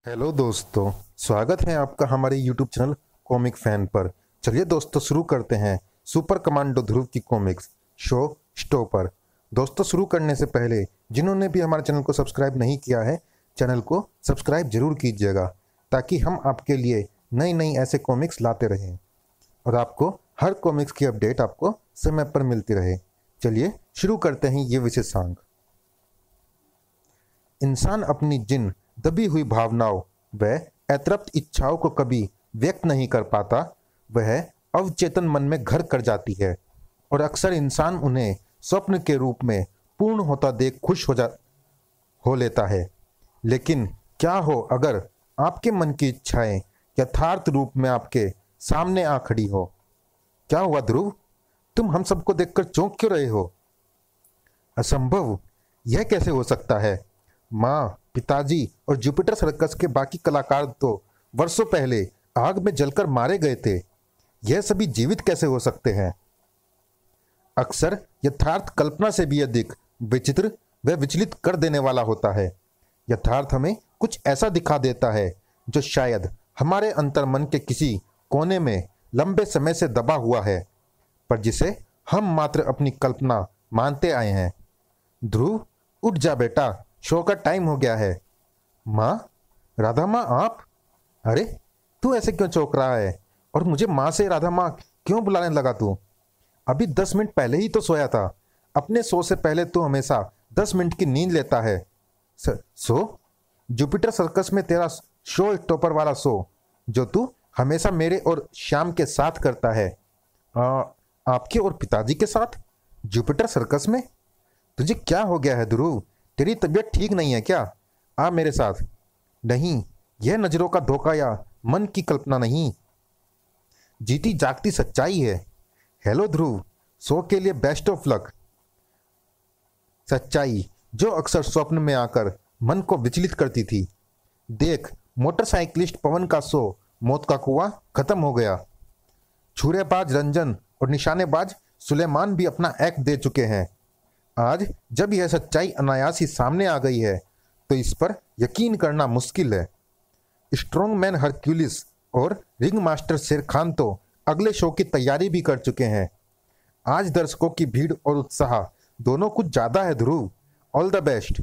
Hello दोस्तों, स्वागत है आपका हमारे यूट्यूब चैनल कॉमिक फैन पर। चलिए दोस्तों, शुरू करते हैं सुपर कमांडो ध्रुव की कॉमिक्स शो स्टॉपर। दोस्तों, शुरू करने से पहले जिन्होंने भी हमारे चैनल को सब्सक्राइब नहीं किया है, चैनल को सब्सक्राइब जरूर कीजिएगा ताकि हम आपके लिए नई नई ऐसे कॉमिक्स लाते रहें और आपको हर कॉमिक्स की अपडेट आपको समय पर मिलती रहे। चलिए शुरू करते हैं ये विशेषांक। इंसान अपनी जिन दबी हुई भावनाओं व अतृप्त इच्छाओं को कभी व्यक्त नहीं कर पाता, वह अवचेतन मन में घर कर जाती है और अक्सर इंसान उन्हें स्वप्न के रूप में पूर्ण होता देख खुश हो लेता है। लेकिन क्या हो अगर आपके मन की इच्छाएं यथार्थ रूप में आपके सामने आ खड़ी हो? क्या हुआ ध्रुव, तुम हम सबको देखकर चौंक क्यों रहे हो? असंभव, यह कैसे हो सकता है? माँ, पिताजी और जुपिटर सर्कस के बाकी कलाकार तो वर्षों पहले आग में जलकर मारे गए थे। यह सभी जीवित कैसे हो सकते हैं? अक्सर यथार्थ कल्पना से भी अधिक विचित्र व विचलित कर देने वाला होता है। यथार्थ हमें कुछ ऐसा दिखा देता है जो शायद हमारे अंतर्मन के किसी कोने में लंबे समय से दबा हुआ है, पर जिसे हम मात्र अपनी कल्पना मानते आए हैं। ध्रुव, उठ जा बेटा, शो का टाइम हो गया है। माँ, राधा माँ आप? अरे, तू ऐसे क्यों चौंक रहा है और मुझे माँ से राधा माँ क्यों बुलाने लगा तू? अभी 10 मिनट पहले ही तो सोया था। अपने सो से पहले तू हमेशा 10 मिनट की नींद लेता है। सो? जुपिटर सर्कस में तेरा शो स्टॉपर वाला शो जो तू हमेशा मेरे और श्याम के साथ करता है। आपके और पिताजी के साथ जुपिटर सर्कस में? तुझे क्या हो गया है ध्रुव? तेरी तबीयत ठीक नहीं है क्या? आ मेरे साथ। नहीं, यह नजरों का धोखा या मन की कल्पना नहीं, जीती जागती सच्चाई है। हेलो ध्रुव, शो के लिए बेस्ट ऑफ लक। सच्चाई जो अक्सर स्वप्न में आकर मन को विचलित करती थी। देख, मोटरसाइकिलिस्ट पवन का शो मौत का कुआं खत्म हो गया। छुरेबाज रंजन और निशानेबाज सुलेमान भी अपना एक्ट दे चुके हैं। आज जब यह सच्चाई अनायास ही सामने आ गई है तो इस पर यकीन करना मुश्किल है। स्ट्रॉन्ग मैन हरक्यूलिस और रिंग मास्टर शेर खान तो अगले शो की तैयारी भी कर चुके हैं। आज दर्शकों की भीड़ और उत्साह दोनों कुछ ज़्यादा है ध्रुव। All the best.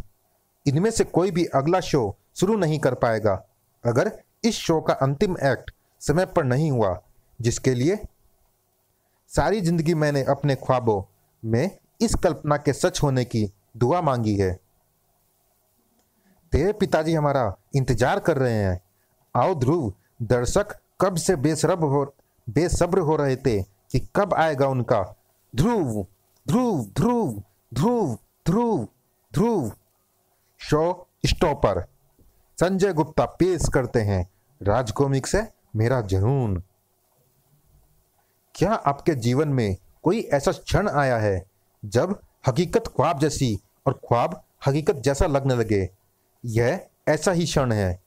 इनमें से कोई भी अगला शो शुरू नहीं कर पाएगा अगर इस शो का अंतिम एक्ट समय पर नहीं हुआ, जिसके लिए सारी जिंदगी मैंने अपने ख्वाबों में इस कल्पना के सच होने की दुआ मांगी है। तेरे पिताजी हमारा इंतजार कर रहे हैं। आओ ध्रुव, दर्शक कब से बेसब्र हो रहे थे कि कब आएगा उनका ध्रुव ध्रुव ध्रुव ध्रुव ध्रुव ध्रुव। शो स्टॉपर संजय गुप्ता पेश करते हैं राज कॉमिक से मेरा जुनून। क्या आपके जीवन में कोई ऐसा क्षण आया है जब हकीकत ख्वाब जैसी और ख्वाब हकीकत जैसा लगने लगे? यह ऐसा ही क्षण है।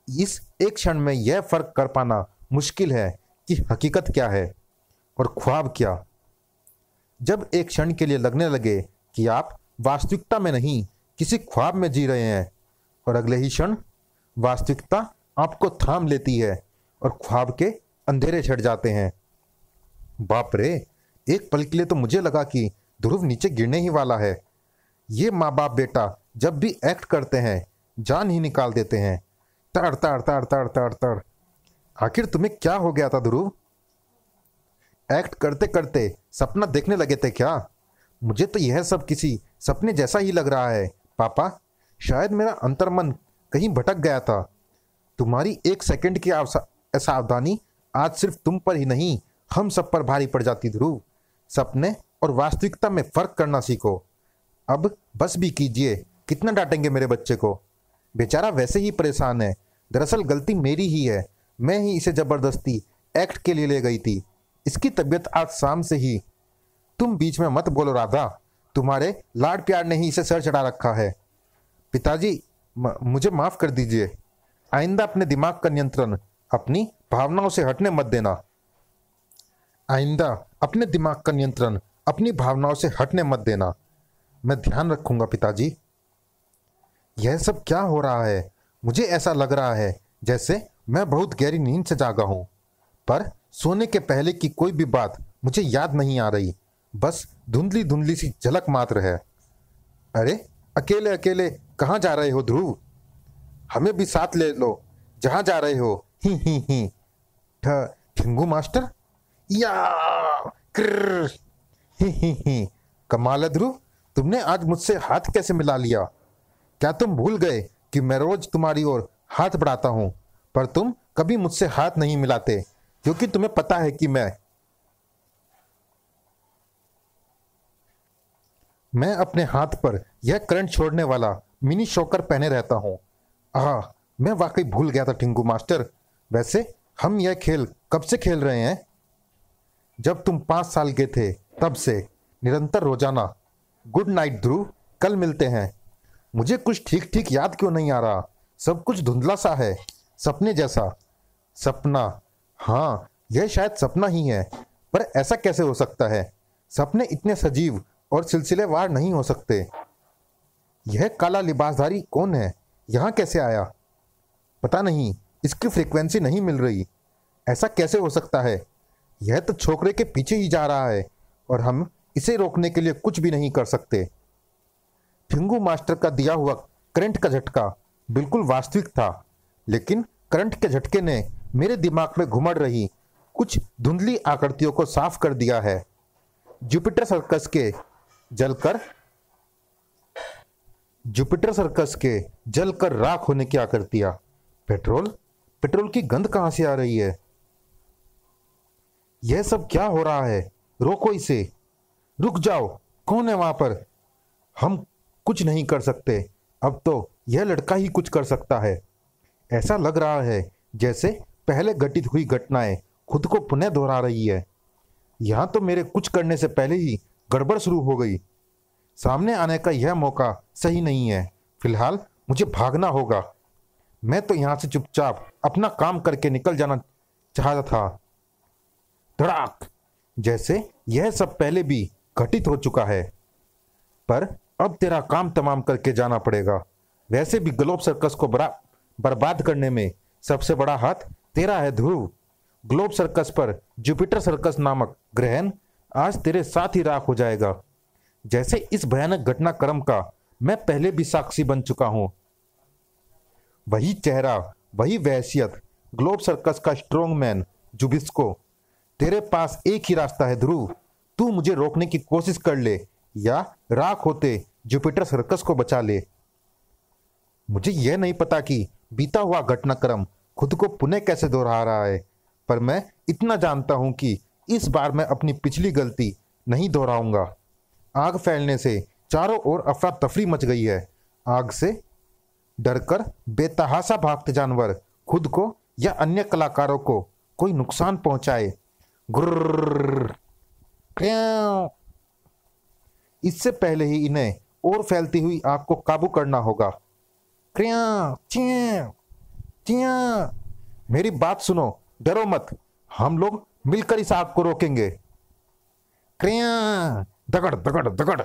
इस एक क्षण में यह फर्क कर पाना मुश्किल है कि हकीकत क्या है और ख्वाब क्या। जब एक क्षण के लिए लगने लगे कि आप वास्तविकता में नहीं किसी ख्वाब में जी रहे हैं और अगले ही क्षण वास्तविकता आपको थाम लेती है और ख्वाब के अंधेरे छट जाते हैं। बाप रे, एक पल के लिए तो मुझे लगा कि ध्रुव नीचे गिरने ही वाला है। ये माँ बाप बेटा जब भी एक्ट करते हैं जान ही निकाल देते हैं। तड़ तड़ तड़ तड़ तड़ तड़। आखिर तुम्हें क्या हो गया था ध्रुव? एक्ट करते करते सपना देखने लगे थे क्या? मुझे तो यह सब किसी सपने जैसा ही लग रहा है पापा। शायद मेरा अंतर्मन कहीं भटक गया था। तुम्हारी एक सेकंड की असावधानी आज सिर्फ तुम पर ही नहीं, हम सब पर भारी पड़ जाती ध्रुव। सपने और वास्तविकता में फर्क करना सीखो। अब बस भी कीजिए, कितना डांटेंगे मेरे बच्चे को? बेचारा वैसे ही परेशान है। दरअसल गलती मेरी ही है, मैं ही इसे जबरदस्ती एक्ट के लिए ले गई थी। इसकी तबीयत आज शाम से ही। तुम बीच में मत बोलो राधा, तुम्हारे लाड प्यार ने ही इसे सर चढ़ा रखा है। पिताजी, मुझे माफ कर दीजिए। आइंदा अपने दिमाग का नियंत्रण अपनी भावनाओं से हटने मत देना। आइंदा अपने दिमाग का नियंत्रण अपनी भावनाओं से हटने मत देना। मैं ध्यान रखूंगा पिताजी। यह सब क्या हो रहा है? मुझे ऐसा लग रहा है जैसे मैं बहुत गहरी नींद से जागा हूं, पर सोने के पहले की कोई भी बात मुझे याद नहीं आ रही, बस धुंधली धुंधली सी झलक मात्र है। अरे, अकेले अकेले कहाँ जा रहे हो ध्रुव? हमें भी साथ ले लो। जहां जा रहे हो? ही ठिंगू मास्टर या क्र ही कमाल है ध्रुव, तुमने आज मुझसे हाथ कैसे मिला लिया? क्या तुम भूल गए कि मैं रोज तुम्हारी ओर हाथ बढ़ाता हूं, पर तुम कभी मुझसे हाथ नहीं मिलाते, क्योंकि तुम्हें पता है कि मैं अपने हाथ पर यह करंट छोड़ने वाला मिनी शॉकर पहने रहता हूं। मैं वाकई भूल गया था टिंकू मास्टर। वैसे हम यह खेल कब से खेल रहे हैं? जब तुम 5 साल के थे तब से, निरंतर रोजाना। गुड नाइट ध्रुव, कल मिलते हैं। मुझे कुछ ठीक ठीक याद क्यों नहीं आ रहा, सब कुछ धुंधला सा है, सपने जैसा। सपना? हाँ, यह शायद सपना ही है, पर ऐसा कैसे हो सकता है? सपने इतने सजीव और सिलसिलेवार नहीं हो सकते। यह काला लिबासधारी कौन है? यहाँ कैसे आया? पता नहीं, इसकी फ्रीक्वेंसी नहीं मिल रही। ऐसा कैसे हो सकता है? यह तो छोकरे के पीछे ही जा रहा है और हम इसे रोकने के लिए कुछ भी नहीं कर सकते। ठिंगू मास्टर का दिया हुआ करंट का झटका बिल्कुल वास्तविक था, लेकिन करंट के झटके ने मेरे दिमाग में घुमड़ रही कुछ धुंधली आकृतियों को साफ कर दिया है। जुपिटर सर्कस के जलकर राख होने की आकृतियां। पेट्रोल की गंध कहां से आ रही है? यह सब क्या हो रहा है? रोको इसे। रुक जाओ, कौन है वहां पर? हम कुछ नहीं कर सकते, अब तो यह लड़का ही कुछ कर सकता है। ऐसा लग रहा है जैसे पहले घटित हुई घटनाएं खुद को पुनः दोहरा रही है। यहां तो मेरे कुछ करने से पहले ही गड़बड़ शुरू हो गई। सामने आने का यह मौका सही नहीं है। फिलहाल मुझे भागना होगा। मैं तो यहां से चुपचाप अपना काम करके निकल जाना चाहता था। धड़ाक, जैसे यह सब पहले भी घटित हो चुका है, पर अब तेरा काम तमाम करके जाना पड़ेगा। वैसे भी ग्लोब सर्कस को बर्बाद करने में सबसे बड़ा हाथ तेरा है ध्रुव। ग्लोब सर्कस पर जुपिटर सर्कस नामक ग्रहण आज तेरे साथ ही राख हो जाएगा। जैसे इस भयानक घटनाक्रम का मैं पहले भी साक्षी बन चुका हूं। वही चेहरा, वही वहशियत, ग्लोब सर्कस का स्ट्रॉन्ग मैन जुबिस्को। तेरे पास एक ही रास्ता है ध्रुव, तू मुझे रोकने की कोशिश कर ले या राख होते जुपिटर सर्कस को बचा ले। मुझे यह नहीं पता कि बीता हुआ घटनाक्रम खुद को पुनः कैसे दोहरा रहा है, पर मैं इतना जानता हूं कि इस बार मैं अपनी पिछली गलती नहीं दोहराऊंगा। आग फैलने से चारों ओर अफरा तफरी मच गई है। आग से डरकर बेतहाशा भागते जानवर खुद को या अन्य कलाकारों को कोई नुकसान पहुंचाए। गुर्र, इससे पहले ही इन्हें और फैलती हुई आग को काबू करना होगा। मेरी बात सुनो, डरो मत, हम लोग मिलकर इस आग को रोकेंगे। दगड़ दगड़ दगड़।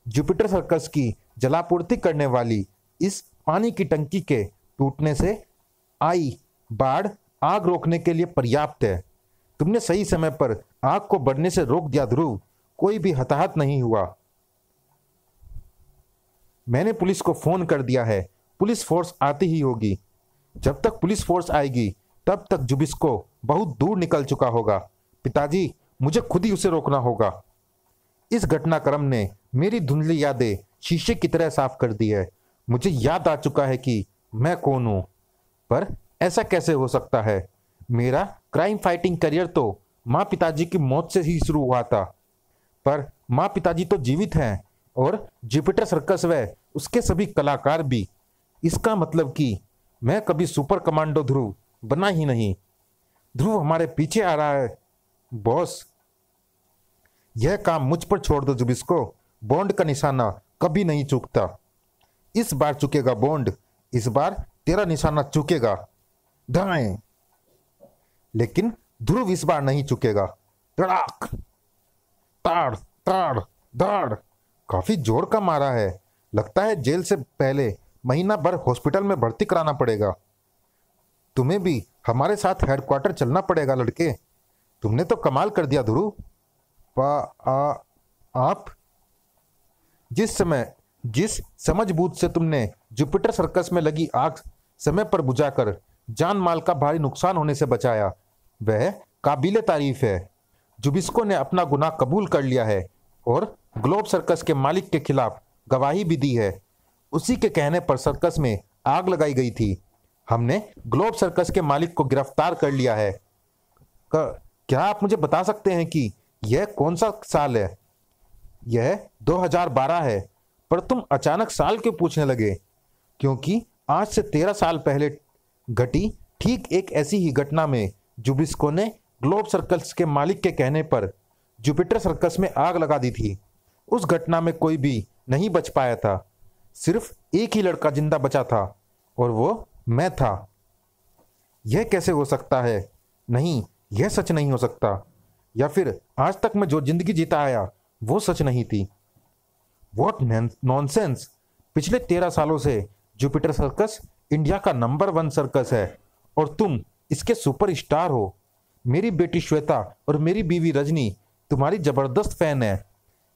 जुपिटर सर्कस की जलापूर्ति करने वाली इस पानी की टंकी के टूटने से आई बाढ़ आग रोकने के लिए पर्याप्त है। तुमने सही समय पर आग को बढ़ने से रोक दिया ध्रुव, कोई भी हताहत नहीं हुआ। मैंने पुलिस को फोन कर दिया है, पुलिस फोर्स आती ही होगी। जब तक पुलिस फोर्स आएगी तब तक जुबिस्को बहुत दूर निकल चुका होगा। पिताजी, मुझे खुद ही उसे रोकना होगा। इस घटनाक्रम ने मेरी धुंधली यादें शीशे की तरह साफ कर दी है। मुझे याद आ चुका है कि मैं कौन हूं, पर ऐसा कैसे हो सकता है? मेरा क्राइम फाइटिंग करियर तो माँ पिताजी की मौत से ही शुरू हुआ था, पर माँ पिताजी तो जीवित हैं और जुपिटर सर्कस व उसके सभी कलाकार भी। इसका मतलब कि मैं कभी सुपर कमांडो ध्रुव बना ही नहीं। ध्रुव हमारे पीछे आ रहा है बॉस। यह काम मुझ पर छोड़ दो जुबिस्को, बॉन्ड का निशाना कभी नहीं चूकता। इस बार चुकेगा बॉन्ड, इस बार तेरा निशाना चुकेगा। दाएं। लेकिन ध्रुव इस बार नहीं चुकेगा। तड़ाक, ताड़ ताड़ दाड़। काफी जोर का मारा है, लगता है जेल से पहले महीना भर हॉस्पिटल में भर्ती कराना पड़ेगा। तुम्हें भी हमारे साथ हेडक्वार्टर चलना पड़ेगा लड़के। तुमने तो कमाल कर दिया ध्रुव। आप जिस समझबूझ से तुमने जुपिटर सर्कस में लगी आग समय पर बुझाकर जान माल का भारी नुकसान होने से बचाया, वह काबिले तारीफ है। जुबिस्को ने अपना गुनाह कबूल कर लिया है और ग्लोब सर्कस के मालिक के खिलाफ गवाही भी दी है। उसी के कहने पर सर्कस में आग लगाई गई थी। हमने ग्लोब सर्कस के मालिक को गिरफ्तार कर लिया है। क्या आप मुझे बता सकते हैं कि यह कौन सा साल है? यह 2012 है। पर तुम अचानक साल क्यों पूछने लगे? क्योंकि आज से 13 साल पहले घटी ठीक एक ऐसी ही घटना में जुबिस्को ने ग्लोब सर्कस के मालिक के कहने पर जुपिटर सर्कस में आग लगा दी थी। उस घटना में कोई भी नहीं बच पाया था। सिर्फ एक ही लड़का जिंदा बचा था और वो मैं था। यह कैसे हो सकता है? नहीं, यह सच नहीं हो सकता। या फिर आज तक मैं जो जिंदगी जीता आया वो सच नहीं थी। What nonsense! पिछले 13 सालों से जुपिटर सर्कस इंडिया का नंबर 1 सर्कस है और तुम इसके सुपरस्टार हो। मेरी बेटी श्वेता और मेरी बीवी रजनी तुम्हारी जबरदस्त फैन है।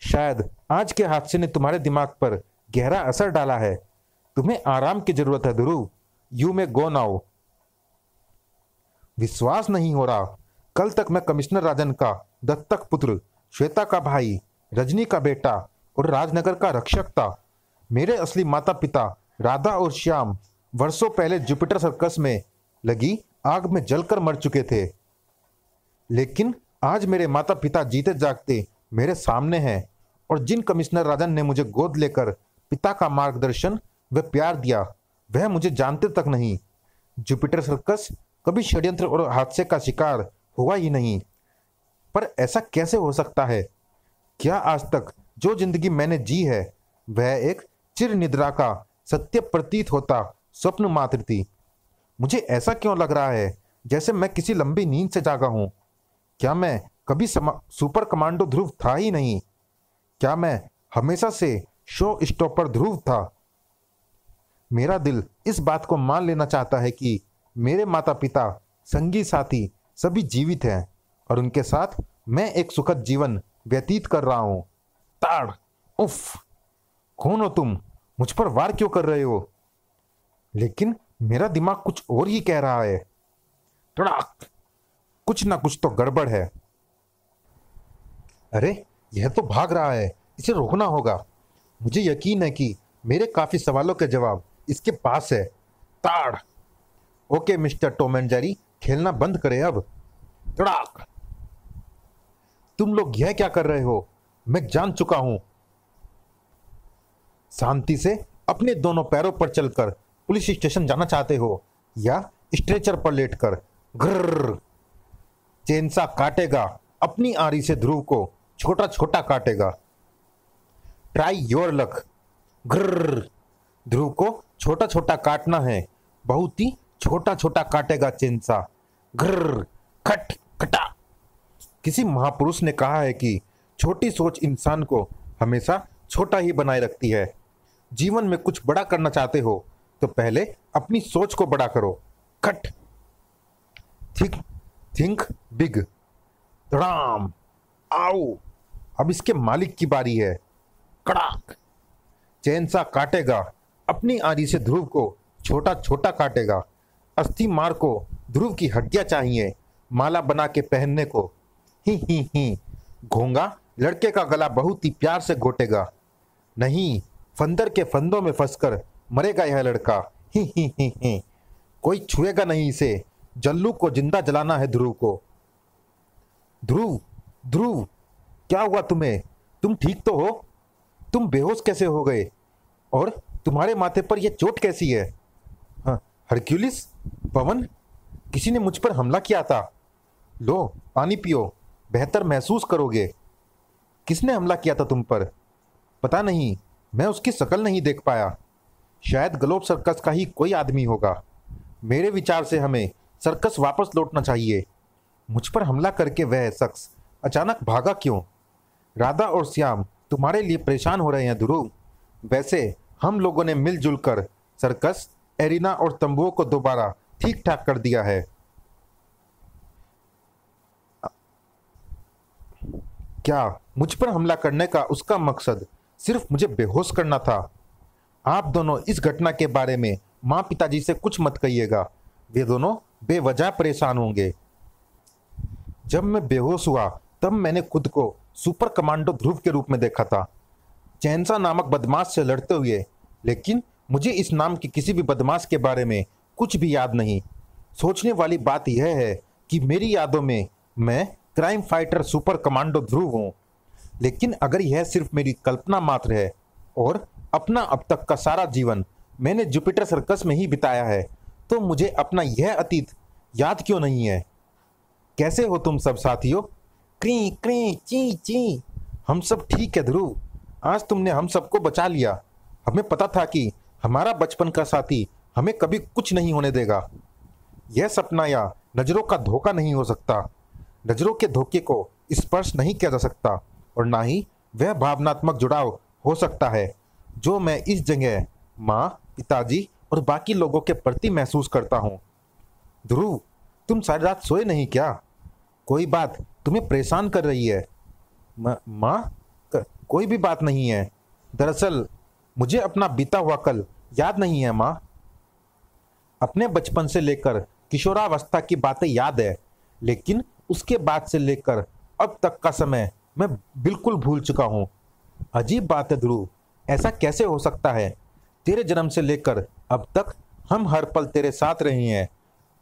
शायद आज के हादसे ने तुम्हारे दिमाग पर गहरा असर डाला है। तुम्हें आराम की जरूरत है ध्रुव। यू में गो नाउ। विश्वास नहीं हो रहा। कल तक मैं कमिश्नर राजन का दत्तक पुत्र, श्वेता का भाई, रजनी का बेटा और राजनगर का रक्षक था। मेरे असली माता पिता राधा और श्याम वर्षों पहले जुपिटर सर्कस में लगी आग में जलकर मर चुके थे। लेकिन आज मेरे माता पिता जीते जागते मेरे सामने हैं और जिन कमिश्नर राजन ने मुझे गोद लेकर पिता का मार्गदर्शन व प्यार दिया, वह मुझे जानते तक नहीं। जुपिटर सर्कस कभी षड्यंत्र और हादसे का शिकार हुआ ही नहीं। पर ऐसा कैसे हो सकता है? क्या आज तक जो जिंदगी मैंने जी है वह एक चिर निद्रा का सत्य प्रतीत होता स्वप्न मात्र थी? मुझे ऐसा क्यों लग रहा है जैसे मैं किसी लंबी नींद से जागा हूं? क्या मैं कभी सुपर कमांडो ध्रुव था ही नहीं? क्या मैं हमेशा से शो स्टॉपर ध्रुव था? मेरा दिल इस बात को मान लेना चाहता है कि मेरे माता पिता, संगी साथी सभी जीवित हैं और उनके साथ मैं एक सुखद जीवन व्यतीत कर रहा हूं। ताड़! उफ! कौन हो तुम? मुझ पर वार क्यों कर रहे हो? लेकिन मेरा दिमाग कुछ और ही कह रहा है। तड़ाक! कुछ ना कुछ तो गड़बड़ है। अरे, यह तो भाग रहा है। इसे रोकना होगा। मुझे यकीन है कि मेरे काफी सवालों के जवाब इसके पास है। ताड़! Okay mister Tom and Jerry, खेलना बंद करें अब। तड़ाक! तुम लोग यह क्या कर रहे हो? मैं जान चुका हूं। शांति से अपने दोनों पैरों पर चलकर पुलिस स्टेशन जाना चाहते हो या स्ट्रेचर पर लेटकर? ग्रर! चेनसा काटेगा अपनी आरी से ध्रुव को छोटा छोटा काटेगा। Try your luck. ग्रर! ध्रुव को छोटा छोटा काटना है। बहुत ही छोटा छोटा काटेगा चेनसा। ग्रर! खट खटा। किसी महापुरुष ने कहा है कि छोटी सोच इंसान को हमेशा छोटा ही बनाए रखती है। जीवन में कुछ बड़ा करना चाहते हो तो पहले अपनी सोच को बड़ा करो। खट! Think big. धड़ाम! आओ! अब इसके मालिक की बारी है। कड़ाक! चैनसा काटेगा अपनी आरी से ध्रुव को छोटा छोटा काटेगा। अस्थि मार को ध्रुव की हड्डियां चाहिए माला बना के पहनने को। ही। घोंगा लड़के का गला बहुत ही प्यार से घोटेगा। नहीं, फंदर के फंदों में फंसकर मरेगा यह लड़का। ही। कोई छुएगा नहीं इसे। जल्लू को जिंदा जलाना है ध्रुव को। ध्रुव, क्या हुआ तुम्हें? तुम ठीक तो हो? तुम बेहोश कैसे हो गए? और तुम्हारे माथे पर यह चोट कैसी है? हाँ, हरक्यूलिस, पवन, किसी ने मुझ पर हमला किया था। लो, पानी पियो, बेहतर महसूस करोगे। किसने हमला किया था तुम पर? पता नहीं, मैं उसकी शक्ल नहीं देख पाया। शायद ग्लोब सर्कस का ही कोई आदमी होगा। मेरे विचार से हमें सर्कस वापस लौटना चाहिए। मुझ पर हमला करके वह शख्स अचानक भागा क्यों? राधा और श्याम तुम्हारे लिए परेशान हो रहे हैं ध्रुव। वैसे हम लोगों ने मिलजुल कर सर्कस, एरिना और तंबुओं को दोबारा ठीक ठाक कर दिया है। क्या मुझ पर हमला करने का उसका मकसद सिर्फ मुझे बेहोश करना था? आप दोनों इस घटना के बारे में माँ पिताजी से कुछ मत कहिएगा, वे दोनों बेवजह परेशान होंगे। जब मैं बेहोश हुआ तब मैंने खुद को सुपर कमांडो ध्रुव के रूप में देखा था, चैनसा नामक बदमाश से लड़ते हुए, लेकिन मुझे इस नाम की किसी भी बदमाश के बारे में कुछ भी याद नहीं। सोचने वाली बात यह है कि मेरी यादों में मैं क्राइम फाइटर सुपर कमांडो ध्रुव हूँ, लेकिन अगर यह सिर्फ मेरी कल्पना मात्र है और अपना अब तक का सारा जीवन मैंने जुपिटर सर्कस में ही बिताया है, तो मुझे अपना यह अतीत याद क्यों नहीं है? कैसे हो तुम सब साथियों? क्री क्री ची ची। हम सब ठीक है ध्रुव, आज तुमने हम सबको बचा लिया। हमें पता था कि हमारा बचपन का साथी हमें कभी कुछ नहीं होने देगा। यह सपना या नजरों का धोखा नहीं हो सकता। नजरों के धोखे को स्पर्श नहीं किया जा सकता और ना ही वह भावनात्मक जुड़ाव हो सकता है जो मैं इस जगह माँ, पिताजी और बाकी लोगों के प्रति महसूस करता हूँ। ध्रुव, तुम सारी रात सोए नहीं क्या? कोई बात तुम्हें परेशान कर रही है? माँ, कोई भी बात नहीं है। दरअसल मुझे अपना बीता हुआ कल याद नहीं है माँ। अपने बचपन से लेकर किशोरावस्था की बातें याद है, लेकिन उसके बाद से लेकर अब तक का समय मैं बिल्कुल भूल चुका हूँ। अजीब बात है ध्रुव, ऐसा कैसे हो सकता है? तेरे जन्म से लेकर अब तक हम हर पल तेरे साथ रहे हैं।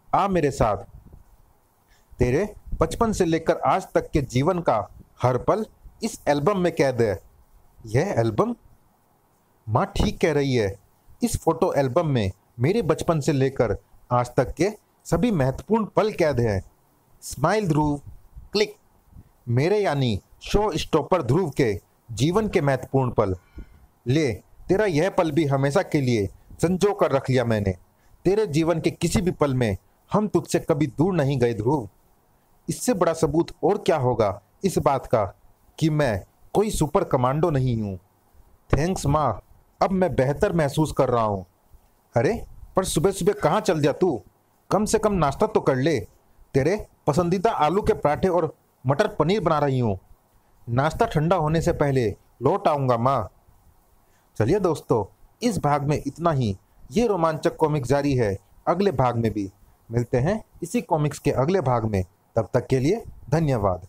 आ मेरे साथ। तेरे बचपन से लेकर आज तक के जीवन का हर पल इस एल्बम में कैद है। यह एल्बम? माँ ठीक कह रही है। इस फोटो एल्बम में मेरे बचपन से लेकर आज तक के सभी महत्वपूर्ण पल कैद हैं। स्माइल ध्रुव, क्लिक। मेरे यानी शो स्टॉपर ध्रुव के जीवन के महत्वपूर्ण पल। ले, तेरा यह पल भी हमेशा के लिए संजो कर रख लिया मैंने। तेरे जीवन के किसी भी पल में हम तुझसे कभी दूर नहीं गए ध्रुव। इससे बड़ा सबूत और क्या होगा इस बात का कि मैं कोई सुपर कमांडो नहीं हूँ। थैंक्स माँ, अब मैं बेहतर महसूस कर रहा हूँ। अरे पर सुबह सुबह कहाँ चल दिया तू? कम से कम नाश्ता तो कर ले। तेरे पसंदीदा आलू के पराठे और मटर पनीर बना रही हूँ। नाश्ता ठंडा होने से पहले लौट आऊँगा माँ। चलिए दोस्तों, इस भाग में इतना ही। ये रोमांचक कॉमिक्स जारी है अगले भाग में भी। मिलते हैं इसी कॉमिक्स के अगले भाग में। तब तक के लिए धन्यवाद।